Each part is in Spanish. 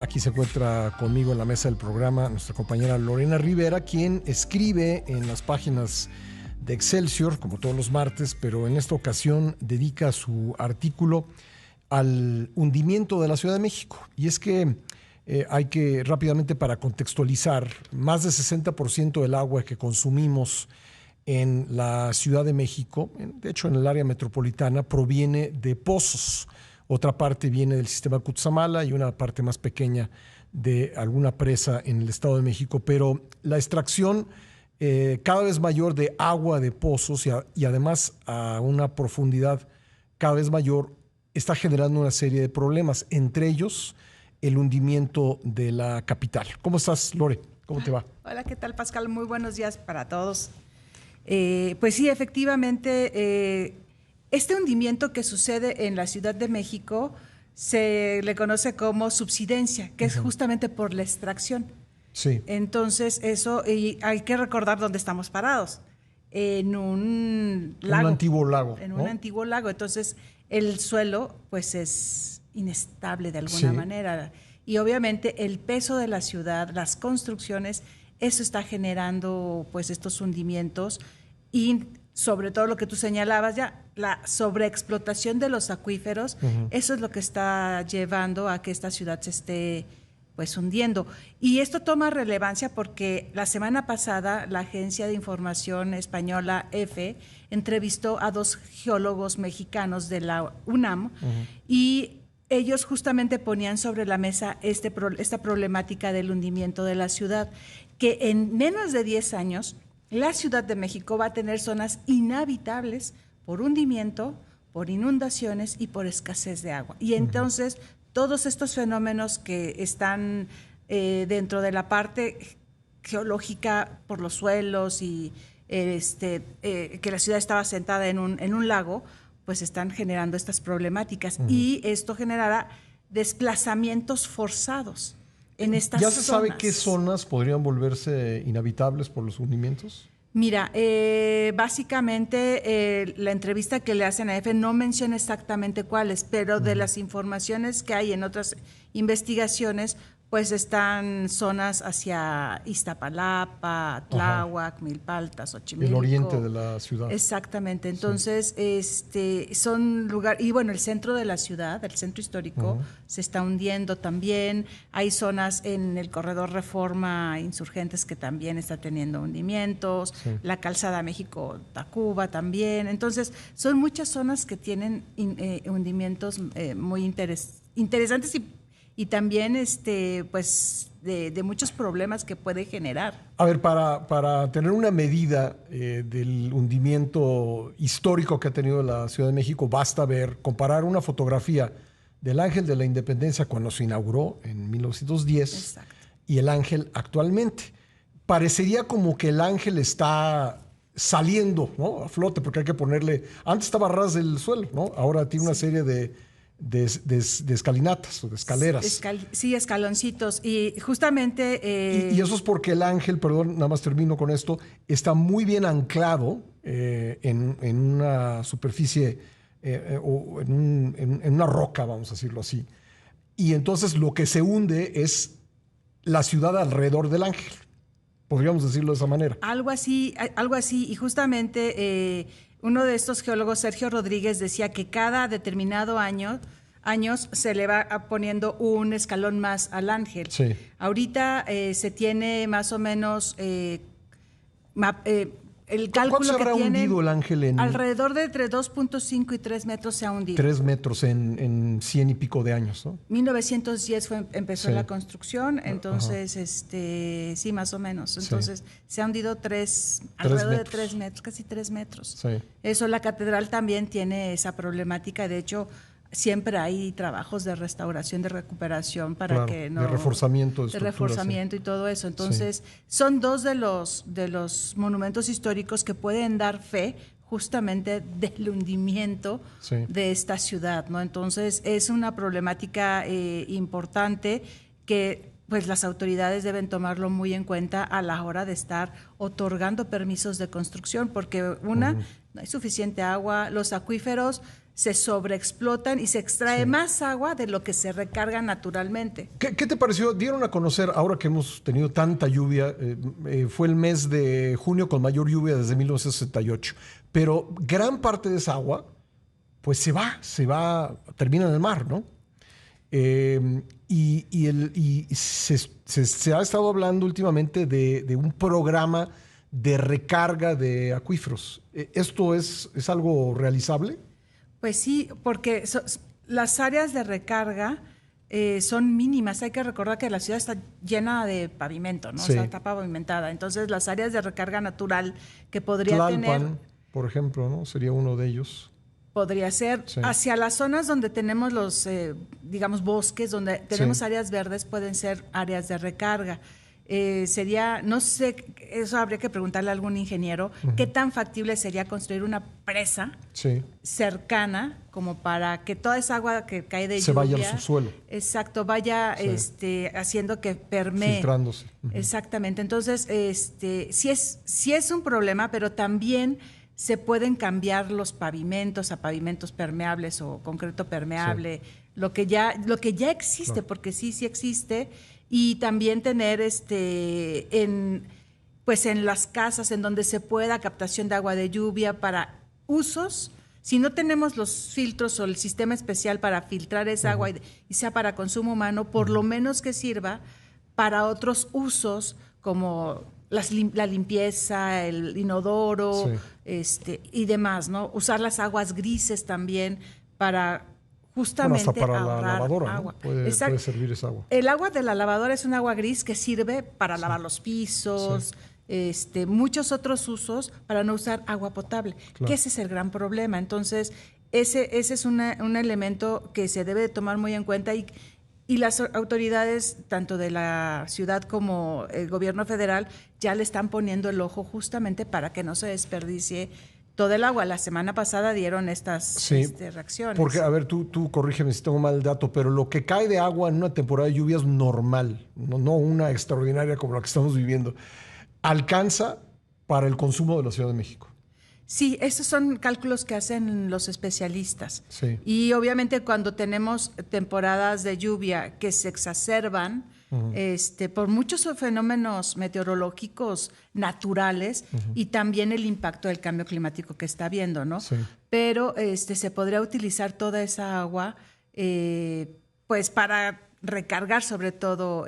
Aquí se encuentra conmigo en la mesa del programa nuestra compañera Lorena Rivera, quien escribe en las páginas de Excelsior, como todos los martes, pero en esta ocasión dedica su artículo al hundimiento de la Ciudad de México. Y es que hay que rápidamente, para contextualizar, más del 60% del agua que consumimos en la Ciudad de México, de hecho en el área metropolitana, proviene de pozos. Otra parte viene del sistema Cutzamala y una parte más pequeña de alguna presa en el Estado de México, pero la extracción cada vez mayor de agua de pozos y además a una profundidad cada vez mayor está generando una serie de problemas, entre ellos el hundimiento de la capital. ¿Cómo estás, Lore? ¿Cómo te va? Hola, ¿qué tal, Pascal? Muy buenos días para todos. Pues sí, efectivamente, este hundimiento que sucede en la Ciudad de México se le conoce como subsidencia, que es justamente por la extracción. Sí. Entonces, eso, y hay que recordar dónde estamos parados, en un lago. En un antiguo lago. En un antiguo lago. Entonces, el suelo, pues, es inestable de alguna manera. Y obviamente el peso de la ciudad, las construcciones, eso está generando, pues, estos hundimientos y sobre todo lo que tú señalabas ya, la sobreexplotación de los acuíferos, eso es lo que está llevando a que esta ciudad se esté pues hundiendo. Y esto toma relevancia porque la semana pasada la Agencia de Información Española, EFE, entrevistó a 2 geólogos mexicanos de la UNAM y ellos justamente ponían sobre la mesa esta problemática del hundimiento de la ciudad, que en menos de 10 años la Ciudad de México va a tener zonas inhabitables por hundimiento, por inundaciones y por escasez de agua. Y entonces todos estos fenómenos que están dentro de la parte geológica por los suelos y que la ciudad estaba sentada en un lago, pues están generando estas problemáticas. Y esto generará desplazamientos forzados en estas zonas. ¿Ya se sabe qué zonas podrían volverse inhabitables por los hundimientos? Mira, básicamente la entrevista que le hacen a EFE no menciona exactamente cuáles, pero de las informaciones que hay en otras investigaciones, pues están zonas hacia Iztapalapa, Tláhuac, Milpalta, Xochimilco. El oriente de la ciudad. Exactamente. Entonces, son lugares, y bueno, el centro de la ciudad, el centro histórico, se está hundiendo también. Hay zonas en el corredor Reforma Insurgentes que también está teniendo hundimientos. La calzada México-Tacuba también. Entonces, son muchas zonas que tienen hundimientos muy interesantes y también pues de muchos problemas que puede generar. A ver, para tener una medida del hundimiento histórico que ha tenido la Ciudad de México, basta comparar una fotografía del Ángel de la Independencia cuando se inauguró en 1910 y el Ángel actualmente. Parecería como que el Ángel está saliendo, ¿no?, a flote, porque hay que ponerle... Antes estaba a ras del suelo, ¿no? Ahora tiene una serie de escalinatas o de escaleras. Sí, escaloncitos. Y justamente... Y eso es porque el Ángel, perdón, nada más termino con esto, está muy bien anclado en una superficie o en una roca, vamos a decirlo así. Y entonces lo que se hunde es la ciudad alrededor del Ángel. Podríamos decirlo de esa manera. Algo así. Y justamente uno de estos geólogos, Sergio Rodríguez, decía que cada determinado años se le va poniendo un escalón más al Ángel. Sí. Ahorita se tiene más o menos el cálculo ¿Cuánto se habrá hundido el Ángel? Alrededor de entre 2.5 y 3 metros se ha hundido. 3 metros en 100 y pico de años, ¿no? 1910 empezó la construcción, entonces, sí, más o menos. Entonces, se ha hundido alrededor de 3 metros, casi 3 metros. Sí. Eso, la catedral también tiene esa problemática. De hecho, siempre hay trabajos de restauración, de recuperación para que no... De reforzamiento. De reforzamiento y todo eso. Entonces, son 2 de los monumentos históricos que pueden dar fe justamente del hundimiento de esta ciudad, ¿no? Entonces, es una problemática importante que pues las autoridades deben tomarlo muy en cuenta a la hora de estar otorgando permisos de construcción, porque no hay suficiente agua, los acuíferos se sobreexplotan y se extrae más agua de lo que se recarga naturalmente. ¿Qué te pareció? Dieron a conocer, ahora que hemos tenido tanta lluvia, fue el mes de junio con mayor lluvia desde 1968, pero gran parte de esa agua pues se va, termina en el mar, ¿no? Se ha estado hablando últimamente de un programa de recarga de acuíferos. ¿Esto es algo realizable? Pues sí, porque las áreas de recarga son mínimas. Hay que recordar que la ciudad está llena de pavimento, ¿no? Sí. O sea, está pavimentada. Entonces, las áreas de recarga natural que podría Tlalpan, tener... por ejemplo, ¿no? Sería uno de ellos. Podría ser. Sí. Hacia las zonas donde tenemos los, digamos, bosques, donde tenemos áreas verdes, pueden ser áreas de recarga. Sería, no sé, eso habría que preguntarle a algún ingeniero, qué tan factible sería construir una presa cercana como para que toda esa agua que cae de lluvia se vaya al subsuelo. Exacto, vaya haciendo que permee. Filtrándose. Exactamente. Entonces, sí es un problema, pero también se pueden cambiar los pavimentos a pavimentos permeables o concreto permeable, lo que ya existe, porque sí existe, y también tener en las casas en donde se pueda captación de agua de lluvia para usos. Si no tenemos los filtros o el sistema especial para filtrar esa agua y sea para consumo humano, por lo menos que sirva para otros usos como la limpieza, el inodoro, y demás, ¿no? Usar las aguas grises también para justamente hasta para ahorrar la lavadora, agua. ¿no? Puede servir esa agua. El agua de la lavadora es un agua gris que sirve para lavar los pisos, muchos otros usos para no usar agua potable, que ese es el gran problema. Entonces, ese es un elemento que se debe de tomar muy en cuenta y las autoridades, tanto de la ciudad como el gobierno federal, ya le están poniendo el ojo justamente para que no se desperdicie todo el agua. La semana pasada dieron estas reacciones. Porque, a ver, tú corrígeme si tengo mal el dato, pero lo que cae de agua en una temporada de lluvia es normal, no una extraordinaria como la que estamos viviendo. ¿Alcanza para el consumo de la Ciudad de México? Sí, esos son cálculos que hacen los especialistas. Sí. Y obviamente cuando tenemos temporadas de lluvia que se exacerban por muchos fenómenos meteorológicos naturales y también el impacto del cambio climático que está habiendo, ¿no? Sí. Pero se podría utilizar toda esa agua pues para recargar sobre todo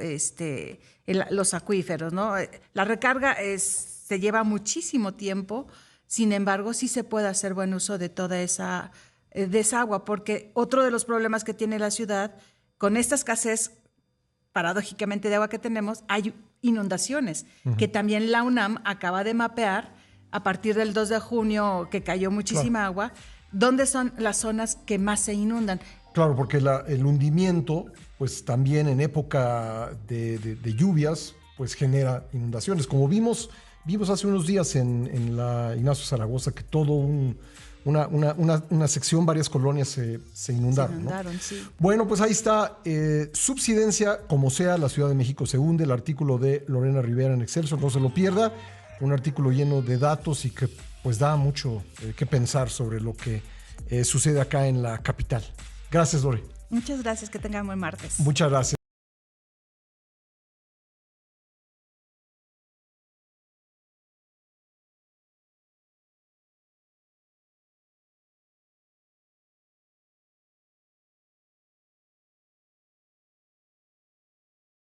los acuíferos, ¿no? La recarga se lleva muchísimo tiempo. Sin embargo, sí se puede hacer buen uso de toda esa agua, porque otro de los problemas que tiene la ciudad, con esta escasez, paradójicamente, de agua que tenemos, hay inundaciones, que también la UNAM acaba de mapear a partir del 2 de junio, que cayó muchísima agua, dónde son las zonas que más se inundan. Claro, porque el hundimiento, pues también en época de lluvias, pues genera inundaciones, como vimos hace unos días en la Ignacio Zaragoza, que todo una sección, varias colonias se inundaron. ¿No? Sí. Bueno, pues ahí está. Subsidencia, como sea, la Ciudad de México se hunde. El artículo de Lorena Rivera en Excelsior, no se lo pierda. Un artículo lleno de datos y que pues da mucho que pensar sobre lo que sucede acá en la capital. Gracias, Lore. Muchas gracias, que tengan buen martes. Muchas gracias.